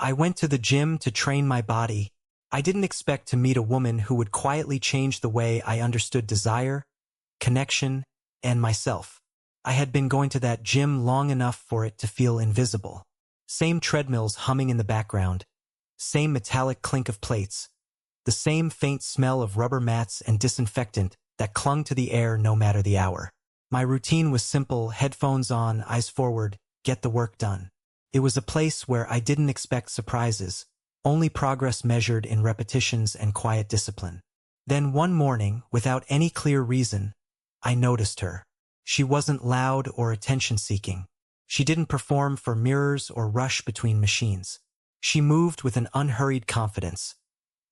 I went to the gym to train my body. I didn't expect to meet a woman who would quietly change the way I understood desire, connection, and myself. I had been going to that gym long enough for it to feel invisible. Same treadmills humming in the background, same metallic clink of plates, the same faint smell of rubber mats and disinfectant that clung to the air no matter the hour. My routine was simple: headphones on, eyes forward, get the work done. It was a place where I didn't expect surprises, only progress measured in repetitions and quiet discipline. Then one morning, without any clear reason, I noticed her. She wasn't loud or attention-seeking. She didn't perform for mirrors or rush between machines. She moved with an unhurried confidence,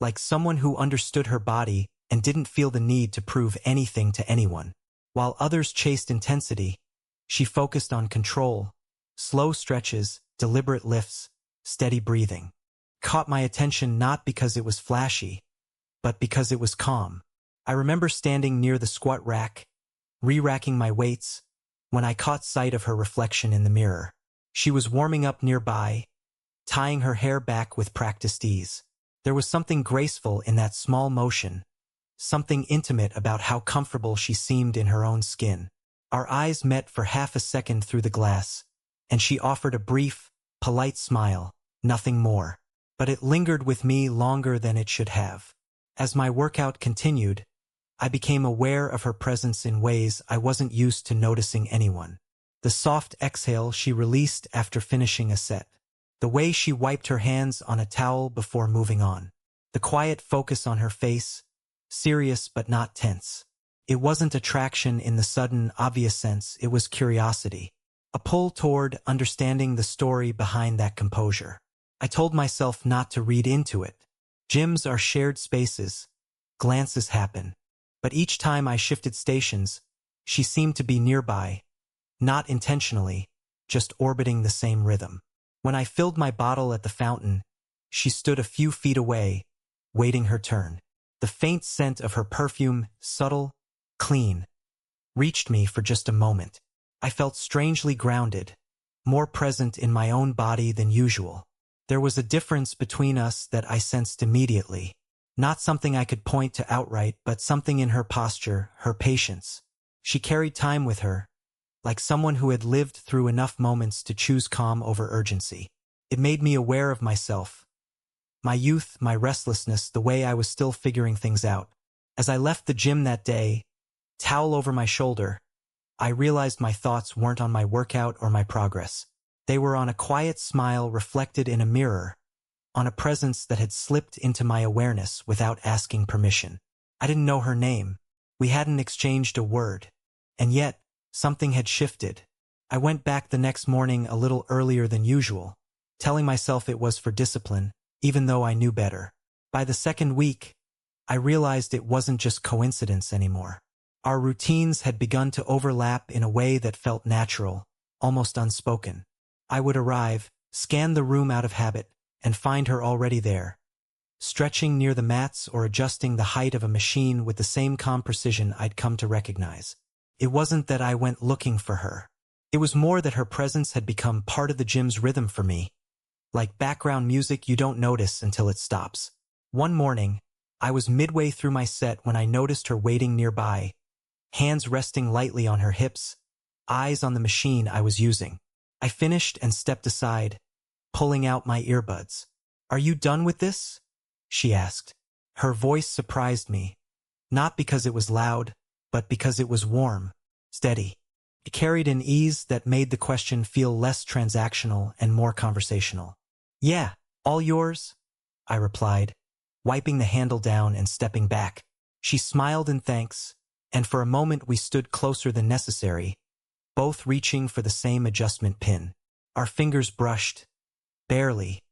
like someone who understood her body and didn't feel the need to prove anything to anyone. While others chased intensity, she focused on control, slow stretches, deliberate lifts, steady breathing. Caught my attention not because it was flashy, but because it was calm. I remember standing near the squat rack, re-racking my weights, when I caught sight of her reflection in the mirror. She was warming up nearby, tying her hair back with practiced ease. There was something graceful in that small motion, something intimate about how comfortable she seemed in her own skin. Our eyes met for half a second through the glass, and she offered a brief, polite smile, nothing more. But it lingered with me longer than it should have. As my workout continued, I became aware of her presence in ways I wasn't used to noticing anyone. The soft exhale she released after finishing a set. The way she wiped her hands on a towel before moving on. The quiet focus on her face, serious but not tense. It wasn't attraction in the sudden, obvious sense, it was curiosity. A pull toward understanding the story behind that composure. I told myself not to read into it. Gyms are shared spaces. Glances happen. But each time I shifted stations, she seemed to be nearby, not intentionally, just orbiting the same rhythm. When I filled my bottle at the fountain, she stood a few feet away, waiting her turn. The faint scent of her perfume, subtle, clean, reached me for just a moment. I felt strangely grounded, more present in my own body than usual. There was a difference between us that I sensed immediately. Not something I could point to outright, but something in her posture, her patience. She carried time with her, like someone who had lived through enough moments to choose calm over urgency. It made me aware of myself, my youth, my restlessness, the way I was still figuring things out. As I left the gym that day, towel over my shoulder, I realized my thoughts weren't on my workout or my progress. They were on a quiet smile reflected in a mirror, on a presence that had slipped into my awareness without asking permission. I didn't know her name. We hadn't exchanged a word. And yet, something had shifted. I went back the next morning a little earlier than usual, telling myself it was for discipline, even though I knew better. By the second week, I realized it wasn't just coincidence anymore. Our routines had begun to overlap in a way that felt natural, almost unspoken. I would arrive, scan the room out of habit, and find her already there, stretching near the mats or adjusting the height of a machine with the same calm precision I'd come to recognize. It wasn't that I went looking for her. It was more that her presence had become part of the gym's rhythm for me, like background music you don't notice until it stops. One morning, I was midway through my set when I noticed her waiting nearby, hands resting lightly on her hips, eyes on the machine I was using. I finished and stepped aside, pulling out my earbuds. "Are you done with this?" she asked. Her voice surprised me, not because it was loud, but because it was warm, steady. It carried an ease that made the question feel less transactional and more conversational. "Yeah, all yours," I replied, wiping the handle down and stepping back. She smiled in thanks, and for a moment we stood closer than necessary, both reaching for the same adjustment pin. Our fingers brushed, barely,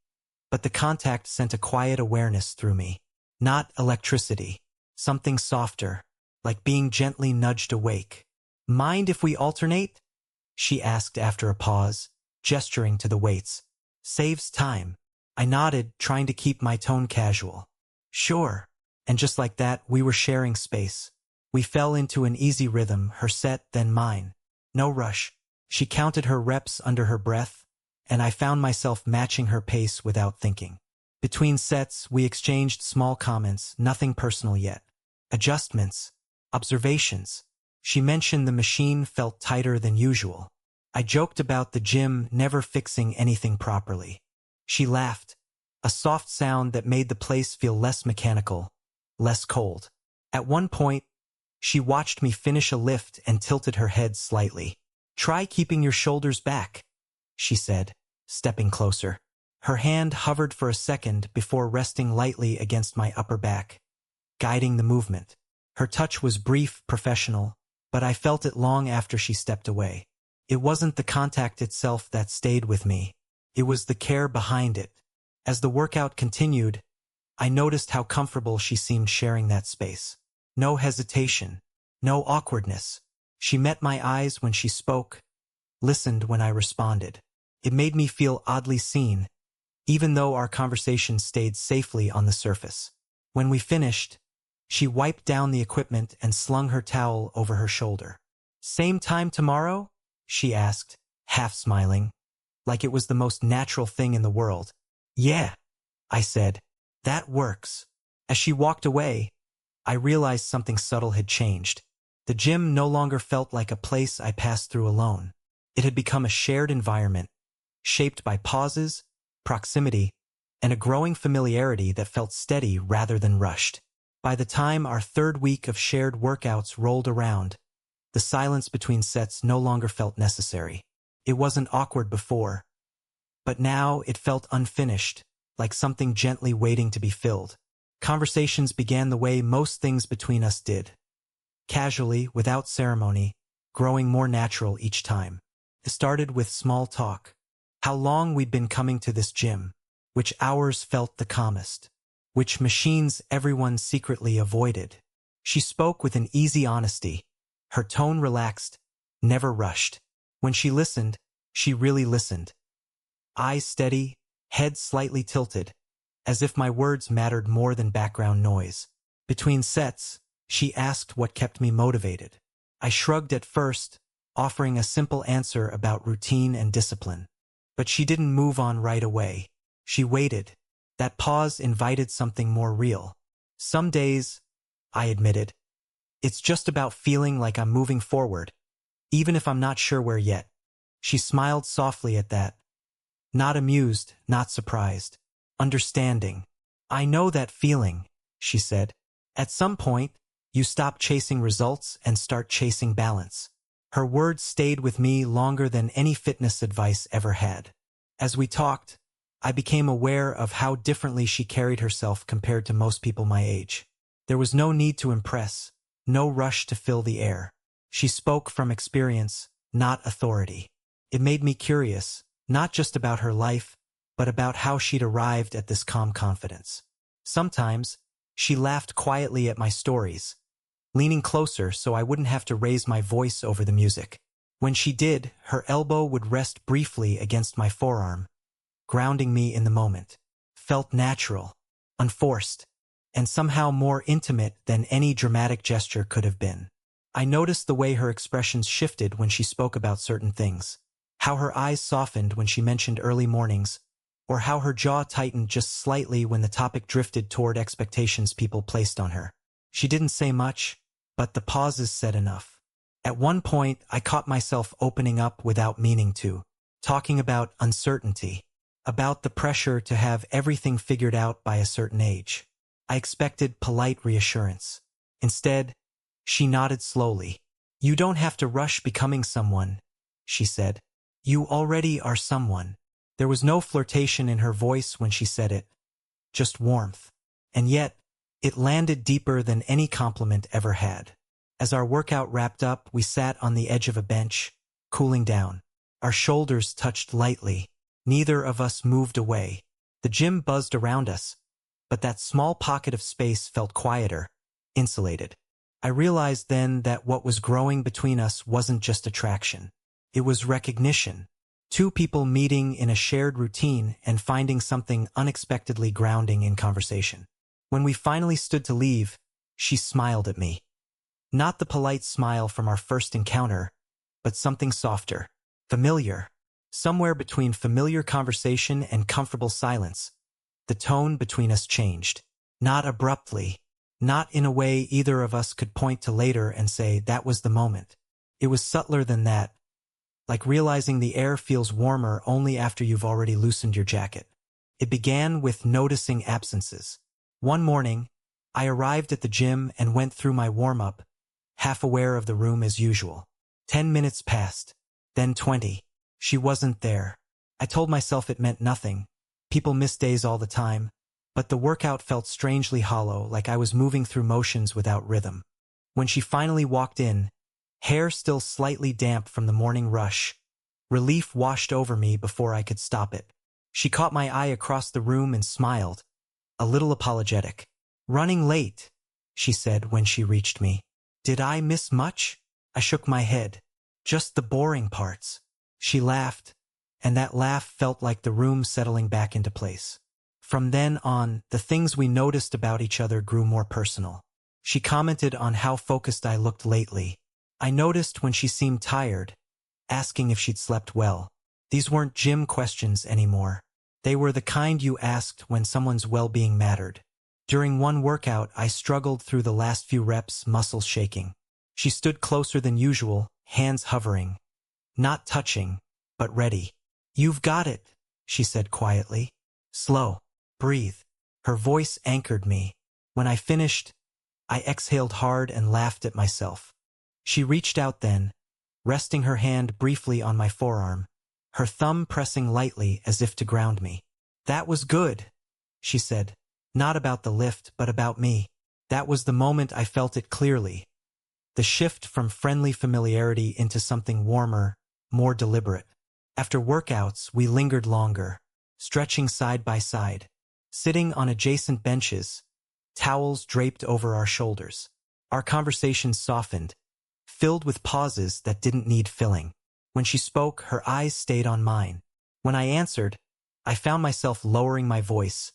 but the contact sent a quiet awareness through me. Not electricity, something softer, like being gently nudged awake. "Mind if we alternate?" she asked after a pause, gesturing to the weights. "Saves time." I nodded, trying to keep my tone casual. "Sure." And just like that, we were sharing space. We fell into an easy rhythm, her set, then mine. No rush. She counted her reps under her breath, and I found myself matching her pace without thinking. Between sets, we exchanged small comments, nothing personal yet. Adjustments, observations. She mentioned the machine felt tighter than usual. I joked about the gym never fixing anything properly. She laughed, a soft sound that made the place feel less mechanical, less cold. At one point, she watched me finish a lift and tilted her head slightly. "Try keeping your shoulders back," she said, stepping closer. Her hand hovered for a second before resting lightly against my upper back, guiding the movement. Her touch was brief, professional, but I felt it long after she stepped away. It wasn't the contact itself that stayed with me. It was the care behind it. As the workout continued, I noticed how comfortable she seemed sharing that space. No hesitation, no awkwardness. She met my eyes when she spoke, listened when I responded. It made me feel oddly seen, even though our conversation stayed safely on the surface. When we finished, she wiped down the equipment and slung her towel over her shoulder. "Same time tomorrow?" she asked, half smiling, like it was the most natural thing in the world. "Yeah," I said. "That works." As she walked away, I realized something subtle had changed. The gym no longer felt like a place I passed through alone. It had become a shared environment, shaped by pauses, proximity, and a growing familiarity that felt steady rather than rushed. By the time our third week of shared workouts rolled around, the silence between sets no longer felt necessary. It wasn't awkward before, but now it felt unfinished, like something gently waiting to be filled. Conversations began the way most things between us did. Casually, without ceremony, growing more natural each time. It started with small talk. How long we'd been coming to this gym, which hours felt the calmest, which machines everyone secretly avoided. She spoke with an easy honesty, her tone relaxed, never rushed. When she listened, she really listened. Eyes steady, head slightly tilted, as if my words mattered more than background noise. Between sets, she asked what kept me motivated. I shrugged at first, offering a simple answer about routine and discipline. But she didn't move on right away. She waited. That pause invited something more real. "Some days," I admitted, "it's just about feeling like I'm moving forward, even if I'm not sure where yet." She smiled softly at that. Not amused, not surprised. Understanding. "I know that feeling," she said. "At some point, you stop chasing results and start chasing balance." Her words stayed with me longer than any fitness advice ever had. As we talked, I became aware of how differently she carried herself compared to most people my age. There was no need to impress, no rush to fill the air. She spoke from experience, not authority. It made me curious, not just about her life, but about how she'd arrived at this calm confidence. Sometimes, she laughed quietly at my stories, leaning closer so I wouldn't have to raise my voice over the music. When she did, her elbow would rest briefly against my forearm, grounding me in the moment. Felt natural, unforced, and somehow more intimate than any dramatic gesture could have been. I noticed the way her expressions shifted when she spoke about certain things, how her eyes softened when she mentioned early mornings, or how her jaw tightened just slightly when the topic drifted toward expectations people placed on her. She didn't say much, but the pauses said enough. At one point, I caught myself opening up without meaning to, talking about uncertainty, about the pressure to have everything figured out by a certain age. I expected polite reassurance. Instead, she nodded slowly. "You don't have to rush becoming someone," she said. "You already are someone." There was no flirtation in her voice when she said it, just warmth. And yet, it landed deeper than any compliment ever had. As our workout wrapped up, we sat on the edge of a bench, cooling down. Our shoulders touched lightly. Neither of us moved away. The gym buzzed around us, but that small pocket of space felt quieter, insulated. I realized then that what was growing between us wasn't just attraction. It was recognition. Two people meeting in a shared routine and finding something unexpectedly grounding in conversation. When we finally stood to leave, she smiled at me. Not the polite smile from our first encounter, but something softer, familiar. Somewhere between familiar conversation and comfortable silence, the tone between us changed. Not abruptly, not in a way either of us could point to later and say that was the moment. It was subtler than that, like realizing the air feels warmer only after you've already loosened your jacket. It began with noticing absences. One morning, I arrived at the gym and went through my warm-up, half aware of the room as usual. 10 minutes passed, then 20. She wasn't there. I told myself it meant nothing. People miss days all the time. But the workout felt strangely hollow, like I was moving through motions without rhythm. When she finally walked in, hair still slightly damp from the morning rush, relief washed over me before I could stop it. She caught my eye across the room and smiled, a little apologetic. "Running late," she said when she reached me. "Did I miss much?" I shook my head. "Just the boring parts." She laughed, and that laugh felt like the room settling back into place. From then on, the things we noticed about each other grew more personal. She commented on how focused I looked lately. I noticed when she seemed tired, asking if she'd slept well. These weren't gym questions anymore. They were the kind you asked when someone's well-being mattered. During one workout, I struggled through the last few reps, muscles shaking. She stood closer than usual, hands hovering. Not touching, but ready. "You've got it," she said quietly. "Slow. Breathe." Her voice anchored me. When I finished, I exhaled hard and laughed at myself. She reached out then, resting her hand briefly on my forearm, her thumb pressing lightly as if to ground me. "That was good," she said. "Not about the lift, but about me." That was the moment I felt it clearly. The shift from friendly familiarity into something warmer, more deliberate. After workouts, we lingered longer, stretching side by side, sitting on adjacent benches, towels draped over our shoulders. Our conversations softened, filled with pauses that didn't need filling. When she spoke, her eyes stayed on mine. When I answered, I found myself lowering my voice,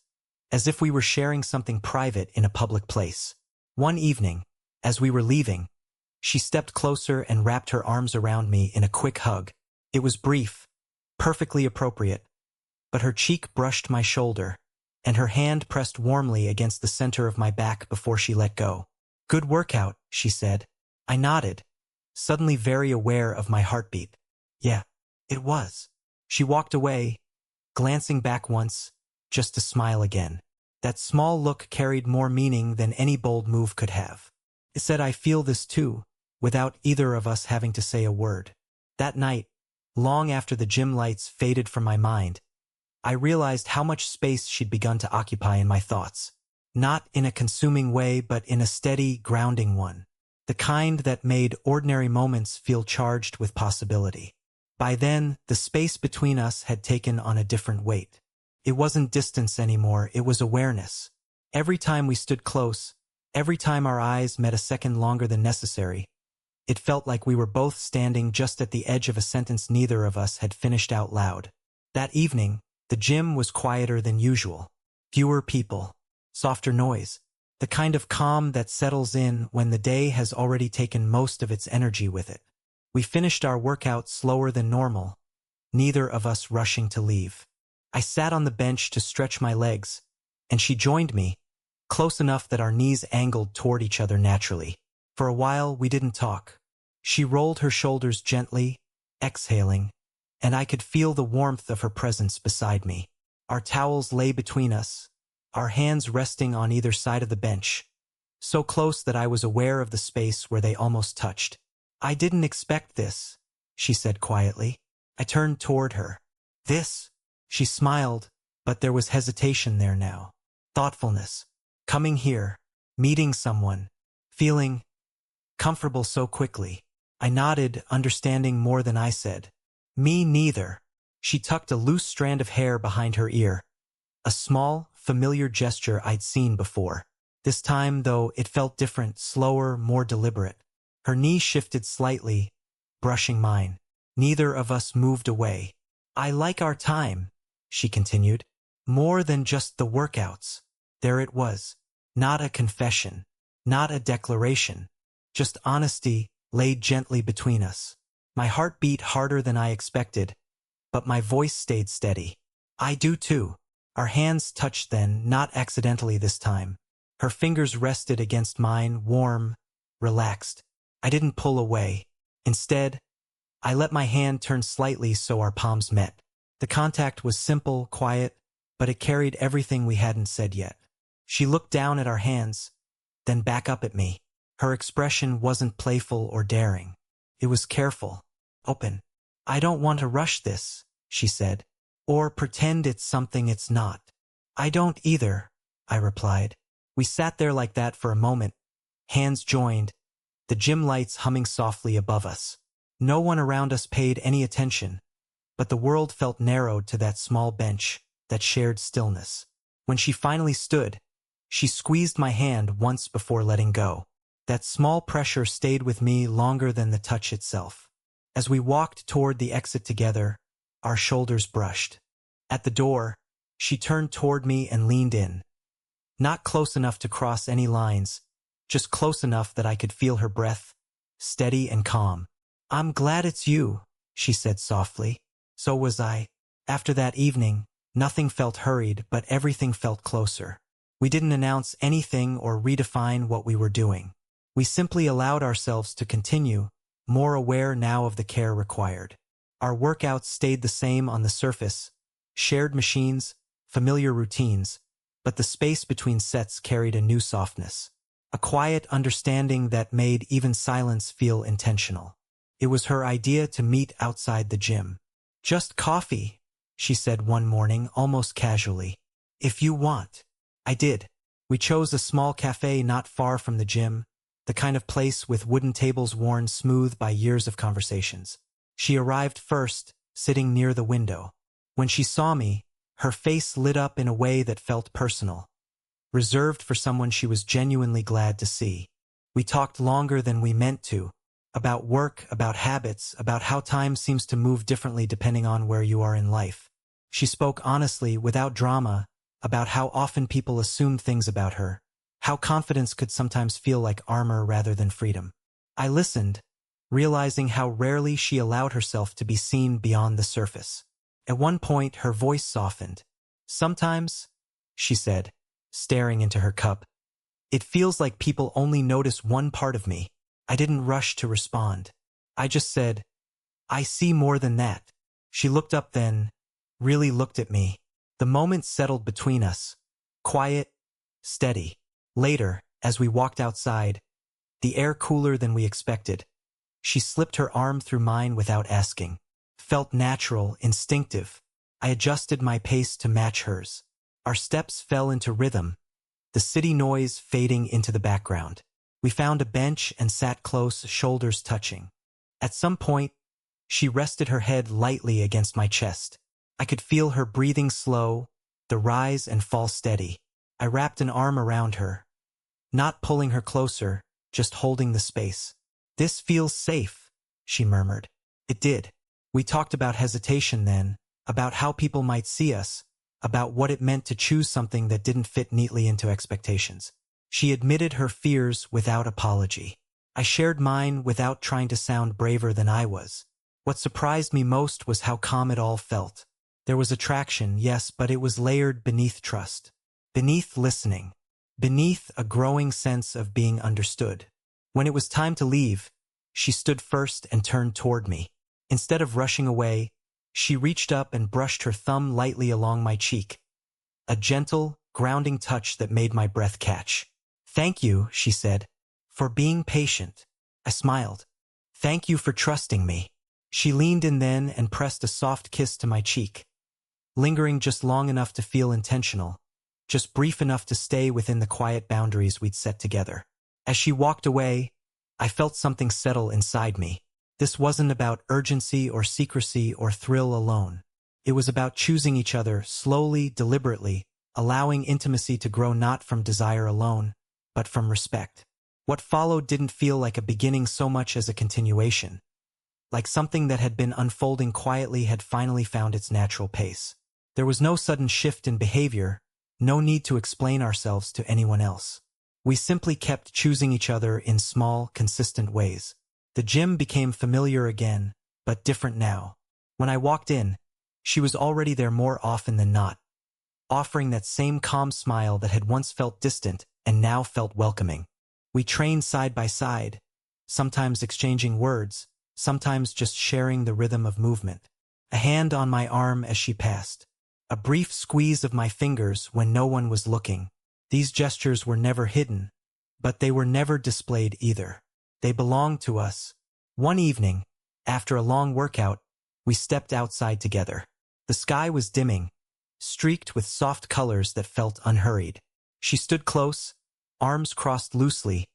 as if we were sharing something private in a public place. One evening, as we were leaving, she stepped closer and wrapped her arms around me in a quick hug. It was brief, perfectly appropriate, but her cheek brushed my shoulder, and her hand pressed warmly against the center of my back before she let go. "Good workout," she said. I nodded, suddenly very aware of my heartbeat. "Yeah, it was." She walked away, glancing back once, just to smile again. That small look carried more meaning than any bold move could have. It said, "I feel this too," without either of us having to say a word. That night, long after the gym lights faded from my mind, I realized how much space she'd begun to occupy in my thoughts. Not in a consuming way, but in a steady, grounding one. The kind that made ordinary moments feel charged with possibility. By then, the space between us had taken on a different weight. It wasn't distance anymore, it was awareness. Every time we stood close, every time our eyes met a second longer than necessary, it felt like we were both standing just at the edge of a sentence neither of us had finished out loud. That evening, the gym was quieter than usual. Fewer people, softer noise, the kind of calm that settles in when the day has already taken most of its energy with it. We finished our workout slower than normal, neither of us rushing to leave. I sat on the bench to stretch my legs, and she joined me, close enough that our knees angled toward each other naturally. For a while, we didn't talk. She rolled her shoulders gently, exhaling, and I could feel the warmth of her presence beside me. Our towels lay between us, our hands resting on either side of the bench, so close that I was aware of the space where they almost touched. "I didn't expect this," she said quietly. I turned toward her. "This?" She smiled, but there was hesitation there now. Thoughtfulness. Coming here, meeting someone, feeling comfortable so quickly. I nodded, understanding more than I said. "Me neither." She tucked a loose strand of hair behind her ear. A small, familiar gesture I'd seen before. This time, though, it felt different, slower, more deliberate. Her knee shifted slightly, brushing mine. Neither of us moved away. "I like our time," she continued. "More than just the workouts." There it was. Not a confession. Not a declaration. Just honesty laid gently between us. My heart beat harder than I expected, but my voice stayed steady. I do too. Our hands touched then, not accidentally this time. Her fingers rested against mine, warm, relaxed. I didn't pull away. Instead, I let my hand turn slightly so our palms met. The contact was simple, quiet, but it carried everything we hadn't said yet. She looked down at our hands, then back up at me. Her expression wasn't playful or daring. It was careful, open. I don't want to rush this, she said, or pretend it's something it's not. I don't either, I replied. We sat there like that for a moment, hands joined, the gym lights humming softly above us. No one around us paid any attention, but the world felt narrowed to that small bench, that shared stillness. When she finally stood, she squeezed my hand once before letting go. That small pressure stayed with me longer than the touch itself. As we walked toward the exit together, our shoulders brushed. At the door, she turned toward me and leaned in. Not close enough to cross any lines, just close enough that I could feel her breath, steady and calm. I'm glad it's you, she said softly. So was I. After that evening, nothing felt hurried, but everything felt closer. We didn't announce anything or redefine what we were doing. We simply allowed ourselves to continue, more aware now of the care required. Our workouts stayed the same on the surface, shared machines, familiar routines, but the space between sets carried a new softness, a quiet understanding that made even silence feel intentional. It was her idea to meet outside the gym. Just coffee, she said one morning, almost casually. If you want. I did. We chose a small cafe not far from the gym, the kind of place with wooden tables worn smooth by years of conversations. She arrived first, sitting near the window. When she saw me, her face lit up in a way that felt personal, reserved for someone she was genuinely glad to see. We talked longer than we meant to, about work, about habits, about how time seems to move differently depending on where you are in life. She spoke honestly, without drama, about how often people assumed things about her, how confidence could sometimes feel like armor rather than freedom. I listened, realizing how rarely she allowed herself to be seen beyond the surface. At one point, her voice softened. Sometimes, she said, staring into her cup, it feels like people only notice one part of me. I didn't rush to respond. I just said, I see more than that. She looked up then, really looked at me. The moment settled between us, quiet, steady. Later, as we walked outside, the air cooler than we expected, she slipped her arm through mine without asking. Felt natural, instinctive. I adjusted my pace to match hers. Our steps fell into rhythm, the city noise fading into the background. We found a bench and sat close, shoulders touching. At some point, she rested her head lightly against my chest. I could feel her breathing slow, the rise and fall steady. I wrapped an arm around her, not pulling her closer, just holding the space. This feels safe, she murmured. It did. We talked about hesitation then, about how people might see us, about what it meant to choose something that didn't fit neatly into expectations. She admitted her fears without apology. I shared mine without trying to sound braver than I was. What surprised me most was how calm it all felt. There was attraction, yes, but it was layered beneath trust, beneath listening, beneath a growing sense of being understood. When it was time to leave, she stood first and turned toward me. Instead of rushing away, she reached up and brushed her thumb lightly along my cheek, a gentle, grounding touch that made my breath catch. Thank you, she said, for being patient. I smiled. Thank you for trusting me. She leaned in then and pressed a soft kiss to my cheek, lingering just long enough to feel intentional, just brief enough to stay within the quiet boundaries we'd set together. As she walked away, I felt something settle inside me. This wasn't about urgency or secrecy or thrill alone. It was about choosing each other slowly, deliberately, allowing intimacy to grow not from desire alone, but from respect. What followed didn't feel like a beginning so much as a continuation, like something that had been unfolding quietly had finally found its natural pace. There was no sudden shift in behavior, no need to explain ourselves to anyone else. We simply kept choosing each other in small, consistent ways. The gym became familiar again, but different now. When I walked in, She was already there more often than not, offering that same calm smile that had once felt distant and now felt welcoming. We trained side by side, sometimes exchanging words, sometimes just sharing the rhythm of movement. A hand on my arm as she passed. A brief squeeze of my fingers when no one was looking. These gestures were never hidden, but they were never displayed either. They belonged to us. One evening, after a long workout, we stepped outside together. The sky was dimming, streaked with soft colors that felt unhurried. She stood close, arms crossed loosely,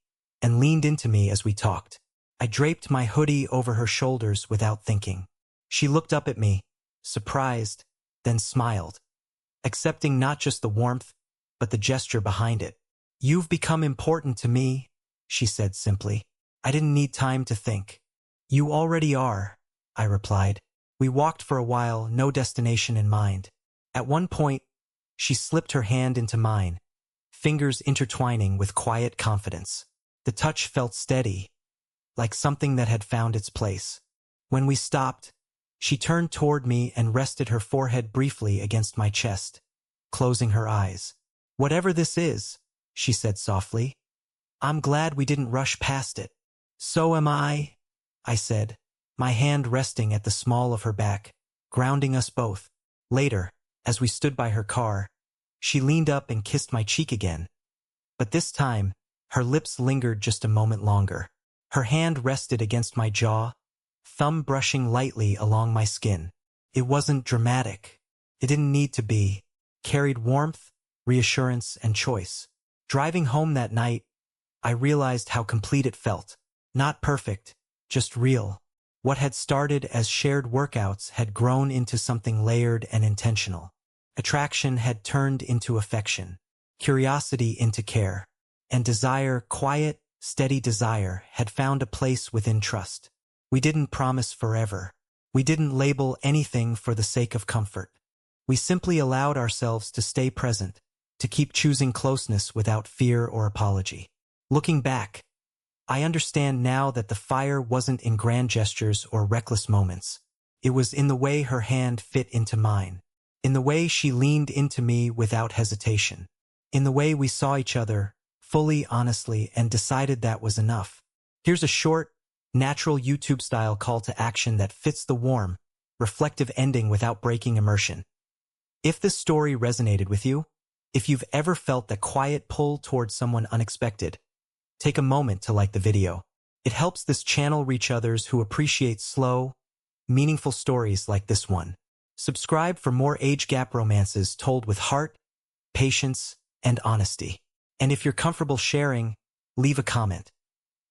and leaned into me as we talked. I draped my hoodie over her shoulders without thinking. She looked up at me, surprised, then smiled, accepting not just the warmth, but the gesture behind it. "You've become important to me," she said simply. I didn't need time to think. "You already are," I replied. We walked for a while, no destination in mind. At one point, she slipped her hand into mine, fingers intertwining with quiet confidence. The touch felt steady, like something that had found its place. When we stopped, she turned toward me and rested her forehead briefly against my chest, closing her eyes. "Whatever this is," she said softly, "I'm glad we didn't rush past it." "So am I," I said, my hand resting at the small of her back, grounding us both. Later, as we stood by her car, she leaned up and kissed my cheek again. But this time, her lips lingered just a moment longer. Her hand rested against my jaw, thumb brushing lightly along my skin. It wasn't dramatic. It didn't need to be. Carried warmth, reassurance, and choice. Driving home that night, I realized how complete it felt. Not perfect, just real. What had started as shared workouts had grown into something layered and intentional. Attraction had turned into affection, curiosity into care, and desire, quiet, steady desire, had found a place within trust. We didn't promise forever. We didn't label anything for the sake of comfort. We simply allowed ourselves to stay present, to keep choosing closeness without fear or apology. Looking back, I understand now that the fire wasn't in grand gestures or reckless moments. It was in the way her hand fit into mine, in the way she leaned into me without hesitation, in the way we saw each other fully, honestly, and decided that was enough. Here's a short, natural YouTube-style call to action that fits the warm, reflective ending without breaking immersion. If this story resonated with you, if you've ever felt that quiet pull towards someone unexpected, take a moment to like the video. It helps this channel reach others who appreciate slow, meaningful stories like this one. Subscribe for more age gap romances told with heart, patience, and honesty. And if you're comfortable sharing, leave a comment.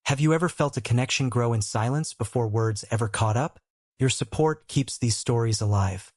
Have you ever felt a connection grow in silence before words ever caught up? Your support keeps these stories alive.